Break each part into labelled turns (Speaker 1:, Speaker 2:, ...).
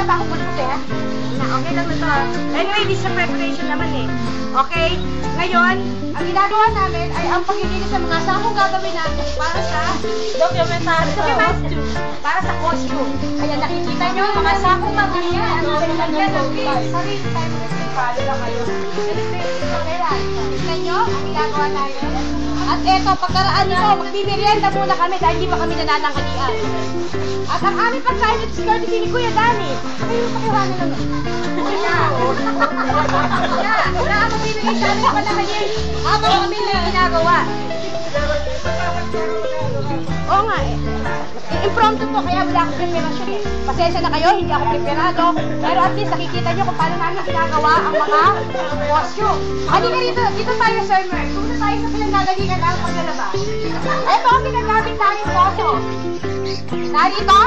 Speaker 1: ba ako muna kasi, ha? Okay lang na to, ha? Anyway, this is a preparation naman, eh. Okay? Ngayon, ang ginagawa namin ay ang paglilinis sa mga sakong gagawin natin para sa documentary. Para sa costume. Kaya nakikita nyo, mga sakong mamaya. Sarili tayo mag-palo lang kayo. Tignan nyo, ang ginagawa natin. At eto, pagkaraan nito, magbibirienda muna kami dahil hindi pa kami nanananghalian. At ang aming pagkain at courtesy ni Kuya Danny. Ayun, pakiwala naman. Wala ang magbibigay sa amin panahalian habang kami may ginagawa. Oo nga eh. Impromptu po, kaya wala akong preparasyon eh. Pasensya na kayo, hindi ako preparado. Pero at least nakikita nyo kung paano namin ginagawa ang mga costume. Halika rito, dito tayo, Sir Merck. Punta tayo sa pinanggagalingan ng paglalaba. Ito ang ginagamit namin poso. Narito,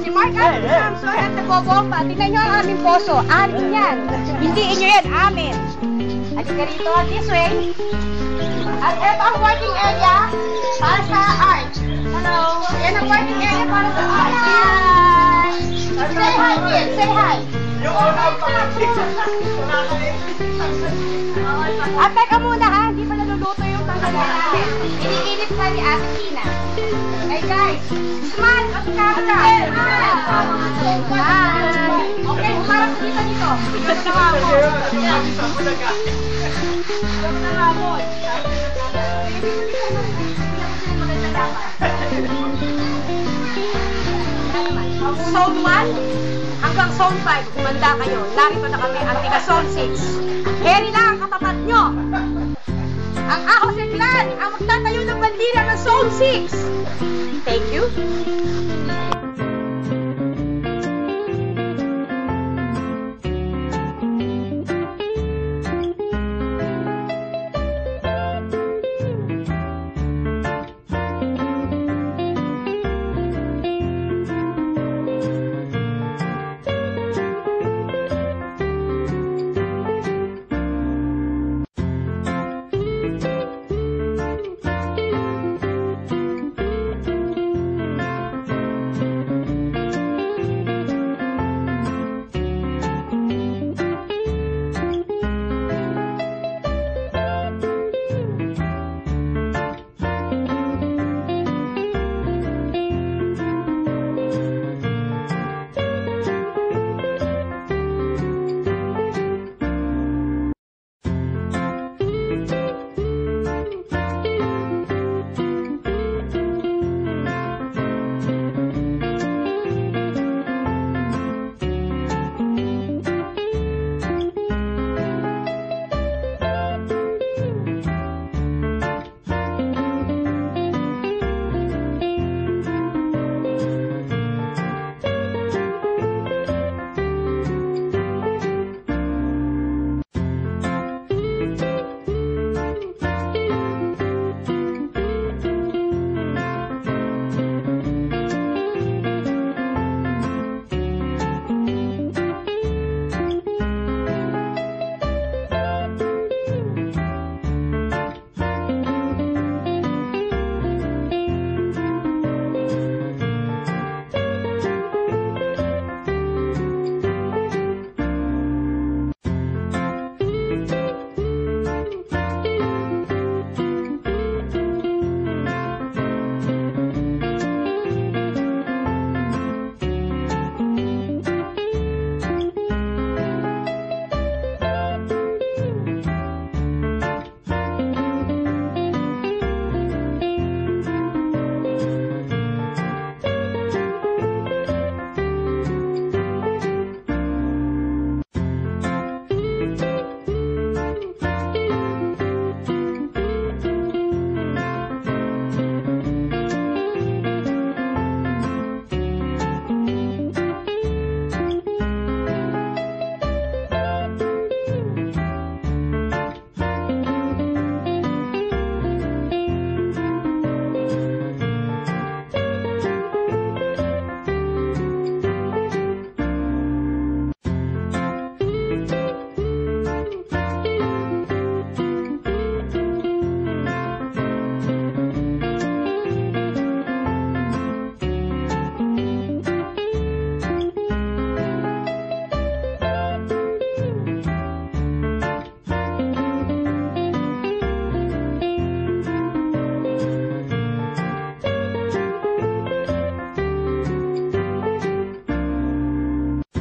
Speaker 1: si Mark Anthony Samson at nagbobomba. Tingnan nyo ang aming poso. Amin yan. Hindi inyo yan, amin. Halika rito, this way. At ito ang working area para sa art. Hello. Yan ang working area para sa art. Hi! Say hi, kid. Say hi. At teka muna ha, hindi pa naluluto yung tanggalin natin. Iniinit pa ni Ate Tina. Hey guys, smile at camera. Hi. Okay, humarap ko dito. Ito na hapon. Ito na hapon. Zone 1 hanggang Zone 5, kumanda kayo. Narito na kami ang tiga Zone 6. Heri lang ang katapat nyo. Ang Ahos and Clan ang magtatayo ng bandila ng Zone 6. Thank you.